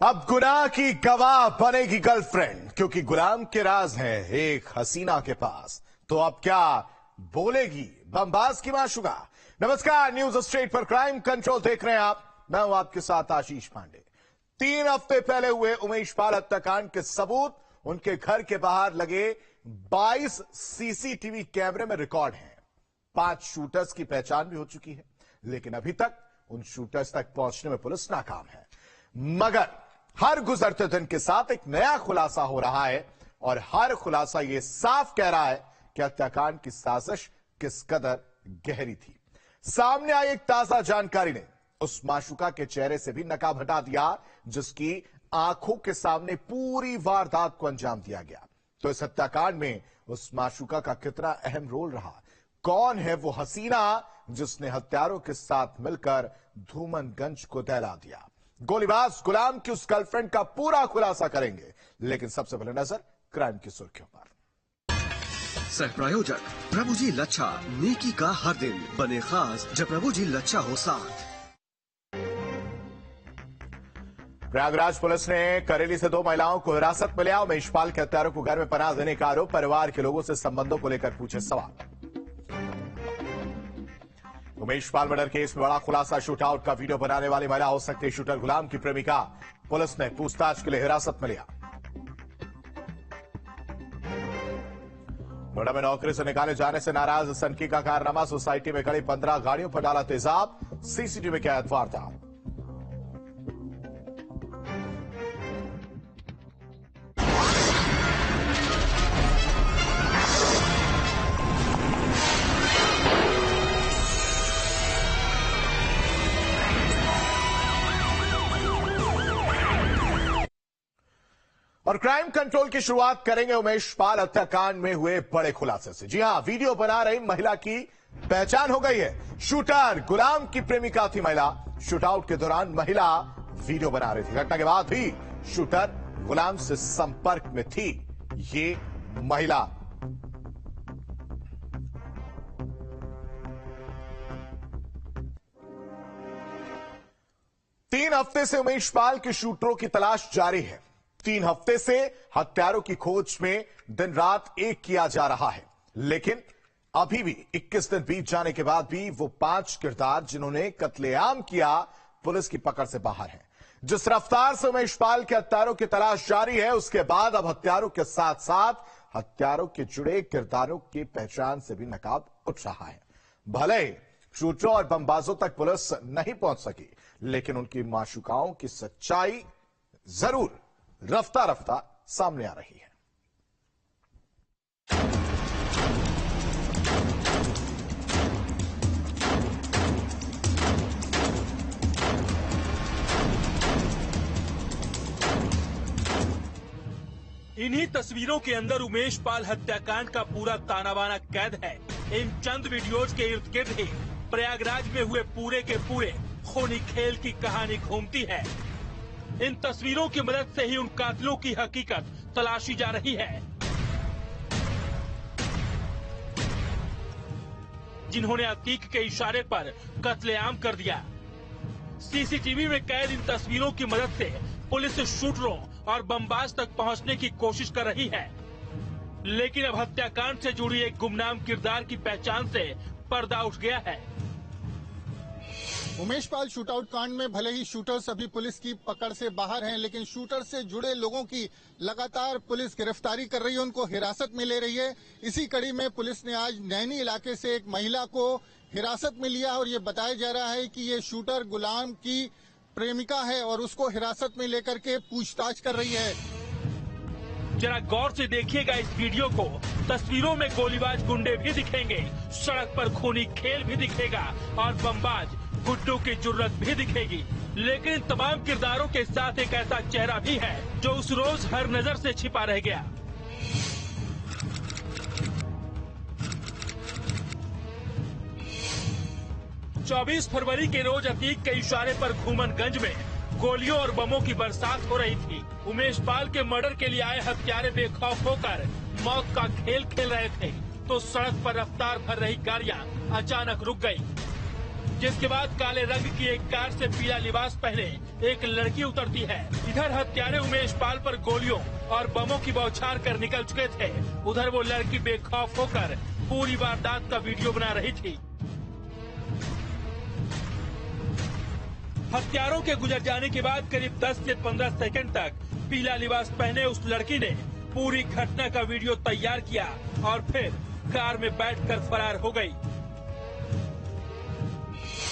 अब गुनाह की गवाह बनेगी गर्लफ्रेंड, क्योंकि गुलाम के राज हैं एक हसीना के पास। तो अब क्या बोलेगी बमबाज की माशुका। नमस्कार, न्यूज स्ट्रेट पर क्राइम कंट्रोल देख रहे हैं आप। मैं हूं आपके साथ आशीष पांडे। 3 हफ्ते पहले हुए उमेश पाल हत्याकांड के सबूत उनके घर के बाहर लगे 22 सीसीटीवी कैमरे में रिकॉर्ड हैं। 5 शूटर्स की पहचान भी हो चुकी है, लेकिन अभी तक उन शूटर्स तक पहुंचने में पुलिस नाकाम है। मगर हर गुजरते दिन के साथ एक नया खुलासा हो रहा है और हर खुलासा यह साफ कह रहा है कि हत्याकांड की साजिश किस कदर गहरी थी। सामने आई एक ताजा जानकारी ने उस माशुका के चेहरे से भी नकाब हटा दिया जिसकी आंखों के सामने पूरी वारदात को अंजाम दिया गया। तो इस हत्याकांड में उस माशुका का कितना अहम रोल रहा, कौन है वो हसीना जिसने हत्यारों के साथ मिलकर धूमनगंज को दहला दिया। गोलीबाज गुलाम की उस गर्लफ्रेंड का पूरा खुलासा करेंगे, लेकिन सबसे पहले नजर क्राइम की सुर्खियों पर। सह प्रायोजक प्रभु जी लच्छा, नेकी का हर दिन बने खास जब प्रभु जी लच्छा हो साथ। प्रयागराज पुलिस ने करेली से 2 महिलाओं को हिरासत में लिया। उमेश पाल के हत्यारों को घर में पनाह देने का आरोप, परिवार के लोगों से संबंधों को लेकर पूछे सवाल। उमेश पाल मर्डर केस में बड़ा खुलासा, शूटआउट का वीडियो बनाने वाली महिला हो सकती है शूटर गुलाम की प्रेमिका। पुलिस ने पूछताछ के लिए हिरासत में लिया। नोएडा में नौकरी से निकाले जाने से नाराज सनकी का कारनामा, सोसाइटी में खड़ी 15 गाड़ियों पर डाला तेजाब, सीसीटीवी में कैद वारदात। और क्राइम कंट्रोल की शुरुआत करेंगे उमेश पाल हत्याकांड में हुए बड़े खुलासे से। जी हां, वीडियो बना रही महिला की पहचान हो गई है। शूटर गुलाम की प्रेमिका थी महिला। शूटआउट के दौरान महिला वीडियो बना रही थी। घटना के बाद भी शूटर गुलाम से संपर्क में थी ये महिला। तीन हफ्ते से उमेश पाल के शूटरों की तलाश जारी है। 3 हफ्ते से हत्यारों की खोज में दिन रात एक किया जा रहा है, लेकिन अभी भी 21 दिन बीत जाने के बाद भी वो 5 किरदार जिन्होंने कत्लेआम किया पुलिस की पकड़ से बाहर हैं। जिस रफ्तार से उमेश पाल के हत्यारों की तलाश जारी है, उसके बाद अब हत्यारों के साथ साथ हत्यारों के जुड़े किरदारों की पहचान से भी नकाब उठ रहा है। भले ही शूटरों और बमबाजों तक पुलिस नहीं पहुंच सकी, लेकिन उनकी माशुकाओं की सच्चाई जरूर रफ्ता रफ्ता सामने आ रही है। इन्हीं तस्वीरों के अंदर उमेश पाल हत्याकांड का पूरा तानाबाना कैद है। इन चंद वीडियोज के इर्द गिर्द ही प्रयागराज में हुए पूरे के पूरे खूनी खेल की कहानी घूमती है। इन तस्वीरों की मदद से ही उन कातिलों की हकीकत तलाशी जा रही है जिन्होंने अतीक के इशारे पर कत्लेआम कर दिया। सीसीटीवी में कैद इन तस्वीरों की मदद से पुलिस शूटरों और बमबाज तक पहुंचने की कोशिश कर रही है, लेकिन अब हत्याकांड से जुड़ी एक गुमनाम किरदार की पहचान से पर्दा उठ गया है। उमेश पाल शूटआउट कांड में भले ही शूटर्स अभी पुलिस की पकड़ से बाहर हैं, लेकिन शूटर से जुड़े लोगों की लगातार पुलिस गिरफ्तारी कर रही है, उनको हिरासत में ले रही है। इसी कड़ी में पुलिस ने आज नैनी इलाके से एक महिला को हिरासत में लिया और ये बताया जा रहा है कि ये शूटर गुलाम की प्रेमिका है और उसको हिरासत में लेकर के पूछताछ कर रही है। जरा गौर से देखिएगा इस वीडियो को। तस्वीरों में गोलीबाज गुंडे भी दिखेंगे, सड़क पर खूनी खेल भी दिखेगा और बमबाज गुड्डों की जुर्रत भी दिखेगी, लेकिन इन तमाम किरदारों के साथ एक ऐसा चेहरा भी है जो उस रोज हर नजर से छिपा रह गया। चौबीस फरवरी के रोज अतीक के इशारे पर घूमनगंज में गोलियों और बमों की बरसात हो रही थी। उमेश पाल के मर्डर के लिए आए हत्यारे बेखौफ होकर मौत का खेल खेल रहे थे, तो सड़क पर रफ्तार भर रही गाड़ियां अचानक रुक गई। जिसके बाद काले रंग की एक कार से पीला लिबास पहने एक लड़की उतरती है। इधर हत्यारे उमेश पाल पर गोलियों और बमों की बौछार कर निकल चुके थे। उधर वो लड़की बेखौफ होकर पूरी वारदात का वीडियो बना रही थी। हत्यारों के गुजर जाने के बाद करीब 10 से 15 सेकंड तक पीला लिबास पहने उस लड़की ने पूरी घटना का वीडियो तैयार किया और फिर कार में बैठकर फरार हो गई।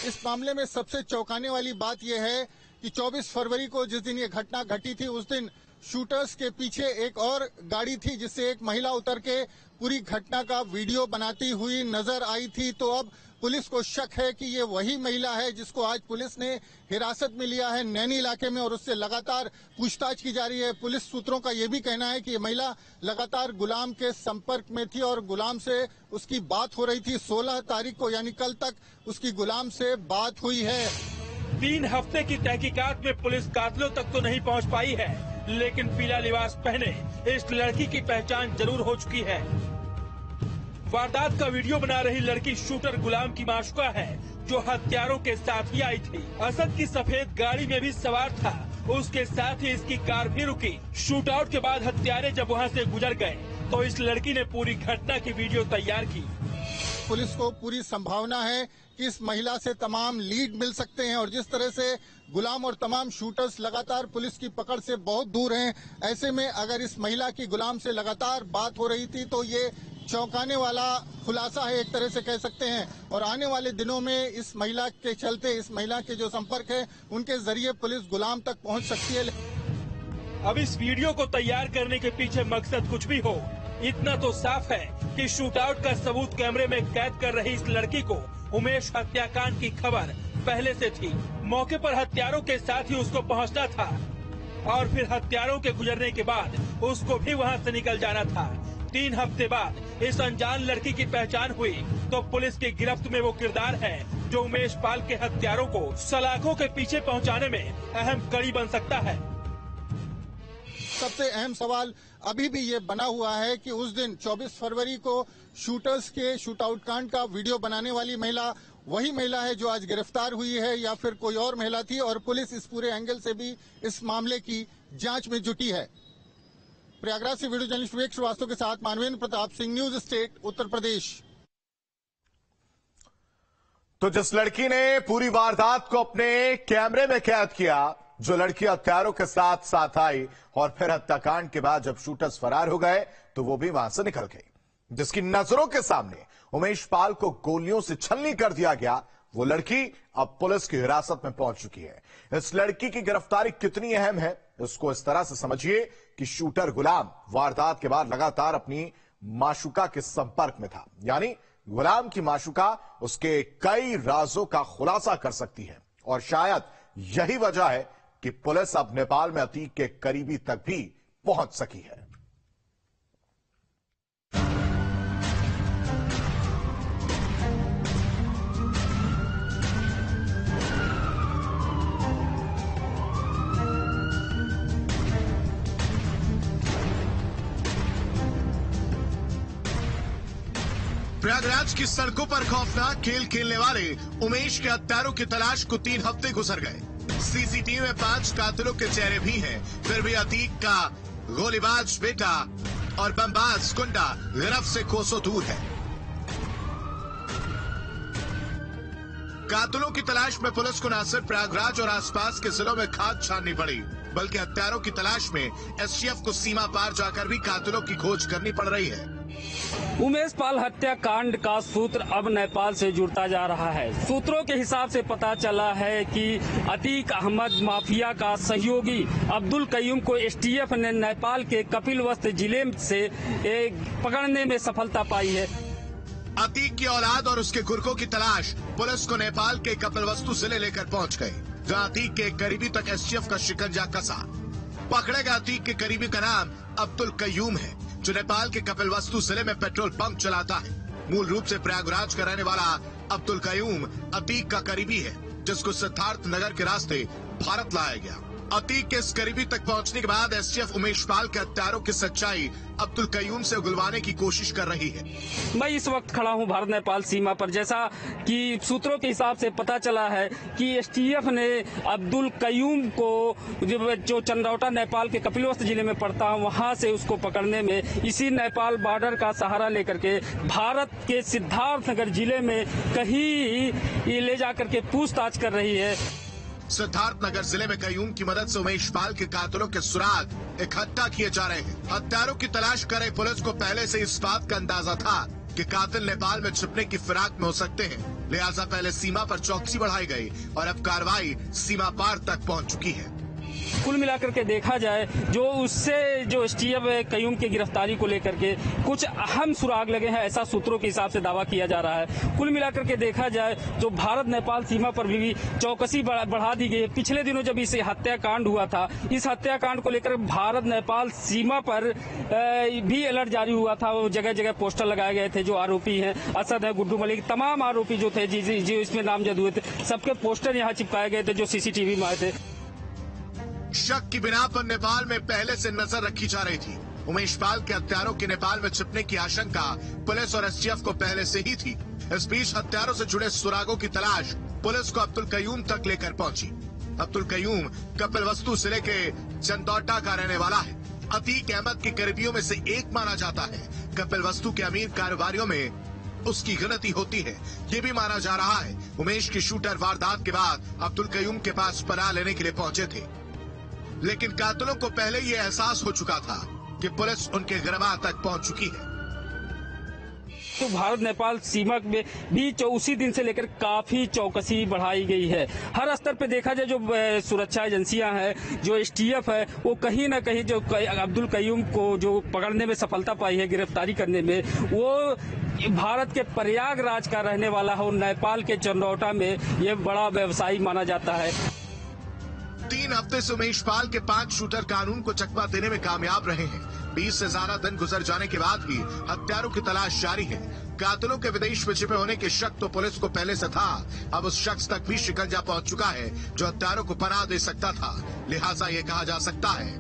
इस मामले में सबसे चौंकाने वाली बात यह है कि 24 फरवरी को जिस दिन ये घटना घटी थी उस दिन शूटर्स के पीछे एक और गाड़ी थी जिससे एक महिला उतर के पूरी घटना का वीडियो बनाती हुई नजर आई थी। तो अब पुलिस को शक है कि ये वही महिला है जिसको आज पुलिस ने हिरासत में लिया है नैनी इलाके में और उससे लगातार पूछताछ की जा रही है। पुलिस सूत्रों का ये भी कहना है कि ये महिला लगातार गुलाम के संपर्क में थी और गुलाम से उसकी बात हो रही थी। 16 तारीख को यानी कल तक उसकी गुलाम से बात हुई है। 3 हफ्ते की तहकीकात में पुलिस कातिलों तक तो नहीं पहुंच पाई है, लेकिन पीला लिबास पहने इस लड़की की पहचान जरूर हो चुकी है। वारदात का वीडियो बना रही लड़की शूटर गुलाम की माशुका है जो हत्यारों के साथ ही आई थी। असद की सफेद गाड़ी में भी सवार था, उसके साथ ही इसकी कार भी रुकी। शूटआउट के बाद हत्यारे जब वहां से गुजर गए तो इस लड़की ने पूरी घटना की वीडियो तैयार की। पुलिस को पूरी संभावना है कि इस महिला से तमाम लीड मिल सकते हैं और जिस तरह से गुलाम और तमाम शूटर्स लगातार पुलिस की पकड़ से बहुत दूर हैं, ऐसे में अगर इस महिला की गुलाम से लगातार बात हो रही थी तो ये चौंकाने वाला खुलासा है एक तरह से कह सकते हैं। और आने वाले दिनों में इस महिला के चलते इस महिला के जो संपर्क है उनके जरिए पुलिस गुलाम तक पहुंच सकती है। अब इस वीडियो को तैयार करने के पीछे मकसद कुछ भी हो, इतना तो साफ है कि शूटआउट का सबूत कैमरे में कैद कर रही इस लड़की को उमेश हत्याकांड की खबर पहले से थी। मौके पर हत्यारों के साथ ही उसको पहुंचना था और फिर हत्यारों के गुजरने के बाद उसको भी वहां से निकल जाना था। 3 हफ्ते बाद इस अनजान लड़की की पहचान हुई तो पुलिस की गिरफ्त में वो किरदार है जो उमेश पाल के हत्यारों को सलाखों के पीछे पहुंचाने में अहम कड़ी बन सकता है। सबसे अहम सवाल अभी भी ये बना हुआ है कि उस दिन 24 फरवरी को शूटर्स के शूटआउट कांड का वीडियो बनाने वाली महिला वही महिला है जो आज गिरफ्तार हुई है या फिर कोई और महिला थी। और पुलिस इस पूरे एंगल से भी इस मामले की जांच में जुटी है। प्रयागराज से वीडियो जर्नलिस्ट विवेक श्रीवास्तव के साथ मानवेंद्र प्रताप सिंह, न्यूज स्टेट, उत्तर प्रदेश। तो जिस लड़की ने पूरी वारदात को अपने कैमरे में कैद किया, जो लड़की हत्यारों के साथ साथ आई और फिर हत्याकांड के बाद जब शूटर्स फरार हो गए तो वो भी वहां से निकल गई, जिसकी नजरों के सामने उमेश पाल को गोलियों से छलनी कर दिया गया, वो लड़की अब पुलिस की हिरासत में पहुंच चुकी है। इस लड़की की गिरफ्तारी कितनी अहम है इसको इस तरह से समझिए कि शूटर गुलाम वारदात के बाद लगातार अपनी माशुका के संपर्क में था, यानी गुलाम की माशुका उसके कई राजों का खुलासा कर सकती है और शायद यही वजह है कि पुलिस अब नेपाल में अतीक के करीबी तक भी पहुंच सकी है। प्रयागराज की सड़कों पर खौफनाक खेल खेलने वाले उमेश के हत्यारों की तलाश को 3 हफ्ते गुजर गए। सीसीटीवी में 5 कातिलों के चेहरे भी हैं, फिर भी अतीक का गोलीबाज बेटा और बमबाज गुंडा गिरफ्त से कोसों दूर है। कातिलों की तलाश में पुलिस को न सिर्फ प्रयागराज और आसपास के जिलों में खाद छाननी पड़ी, बल्कि हत्यारों की तलाश में एसटीएफ को सीमा पार जाकर भी कातिलों की खोज करनी पड़ रही है। उमेश पाल हत्याकांड का सूत्र अब नेपाल से जुड़ता जा रहा है। सूत्रों के हिसाब से पता चला है कि अतीक अहमद माफिया का सहयोगी अब्दुल कयूम को एसटीएफ ने नेपाल के कपिलवस्तु जिले से पकड़ने में सफलता पाई है। अतीक की औलाद और उसके गुर्गों की तलाश पुलिस को नेपाल के कपिलवस्तु जिले लेकर पहुंच गई, जहां अतीक के करीबी तक एसटीएफ का शिकंजा कसा। पकड़े गए अतीक के करीबी का नाम अब्दुल कयूम है, जो नेपाल के कपिलवस्तु जिले में पेट्रोल पंप चलाता है। मूल रूप से प्रयागराज का रहने वाला अब्दुल कयूम अतीक का करीबी है, जिसको सिद्धार्थ नगर के रास्ते भारत लाया गया। अतीक के इस करीबी तक पहुंचने के बाद एसटीएफ उमेश पाल के हत्यारों की सच्चाई अब्दुल कयूम से उगलवाने की कोशिश कर रही है। मैं इस वक्त खड़ा हूं भारत नेपाल सीमा पर। जैसा कि सूत्रों के हिसाब से पता चला है कि एसटीएफ ने अब्दुल कयूम को जो चंदौटा नेपाल के कपिलवस्तु जिले में पड़ता है वहां से उसको पकड़ने में इसी नेपाल बॉर्डर का सहारा लेकर के भारत के सिद्धार्थनगर जिले में कहीं ले जाकर के पूछताछ कर रही है। सिद्धार्थनगर जिले में कयूम की मदद से उमेश पाल के कातिलों के सुराग इकट्ठा किए जा रहे हैं। हत्यारों की तलाश कर रही पुलिस को पहले से इस बात का अंदाजा था कि कातिल नेपाल में छिपने की फिराक में हो सकते हैं, लिहाजा पहले सीमा पर चौकसी बढ़ाई गई और अब कार्रवाई सीमा पार तक पहुंच चुकी है। कुल मिलाकर के देखा जाए जो उससे जो एसटीएफ कयूम की गिरफ्तारी को लेकर के कुछ अहम सुराग लगे हैं, ऐसा सूत्रों के हिसाब से दावा किया जा रहा है। कुल मिलाकर के देखा जाए जो भारत नेपाल सीमा पर भी चौकसी बढ़ा दी गई है। पिछले दिनों जब इस हत्याकांड हुआ था, इस हत्याकांड को लेकर भारत नेपाल सीमा पर भी अलर्ट जारी हुआ था। वो जगह जगह पोस्टर लगाए गए थे। जो आरोपी हैं, असद है, गुड्डू मलिक, तमाम आरोपी जो थे जो इसमें नामजद हुए थे, सबके पोस्टर यहाँ चिपकाए गए थे जो सीसीटीवी में आए थे। शक की बिना पर नेपाल में पहले से नजर रखी जा रही थी। उमेश पाल के हत्यारों के नेपाल में छिपने की आशंका पुलिस और एसटीएफ को पहले से ही थी। इस बीच हत्यारों से जुड़े सुरागों की तलाश पुलिस को अब्दुल कयूम तक लेकर पहुंची। अब्दुल कयूम कपिलवस्तु जिले के चंदौटा का रहने वाला है। अतीक अहमद के करीबियों में से एक माना जाता है। कपिलवस्तु के अमीर कारोबारियों में उसकी गिनती होती है। ये भी माना जा रहा है उमेश की शूटर वारदात के बाद अब्दुल कयूम के पास पनाह लेने के लिए पहुंचे थे, लेकिन कातिलों को पहले ये एहसास हो चुका था कि पुलिस उनके गिरबान तक पहुंच चुकी है। तो भारत नेपाल सीमा में भी उसी दिन से लेकर काफी चौकसी बढ़ाई गई है। हर स्तर पे देखा जाए जो सुरक्षा एजेंसियां हैं, जो एसटीएफ है, वो कहीं ना कहीं जो अब्दुल कयूम को जो पकड़ने में सफलता पाई है, गिरफ्तारी करने में, वो भारत के प्रयागराज का रहने वाला है और नेपाल के चंदौटा में ये बड़ा व्यवसायी माना जाता है। 3 हफ्ते से उमेश पाल के 5 शूटर कानून को चकमा देने में कामयाब रहे हैं। 20 से ज्यादा दिन गुजर जाने के बाद भी हत्यारों की तलाश जारी है। कातिलों के विदेश में छिपे होने के शक तो पुलिस को पहले से था। अब उस शख्स तक भी शिकंजा पहुंच चुका है जो हत्यारों को पनाह दे सकता था। लिहाजा ये कहा जा सकता है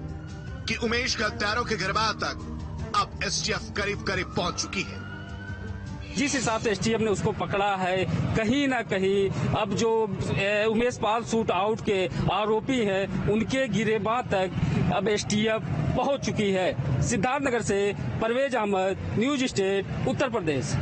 कि उमेश के हत्यारों के गिरबान तक अब एसटीएफ करीब करीब पहुंच चुकी है। जिस हिसाब से एसटीएफ ने उसको पकड़ा है, कहीं ना कहीं अब जो उमेश पाल शूट आउट के आरोपी हैं, उनके गिरबान तक अब एसटीएफ पहुंच चुकी है। सिद्धार्थनगर से परवेज अहमद, न्यूज स्टेट, उत्तर प्रदेश।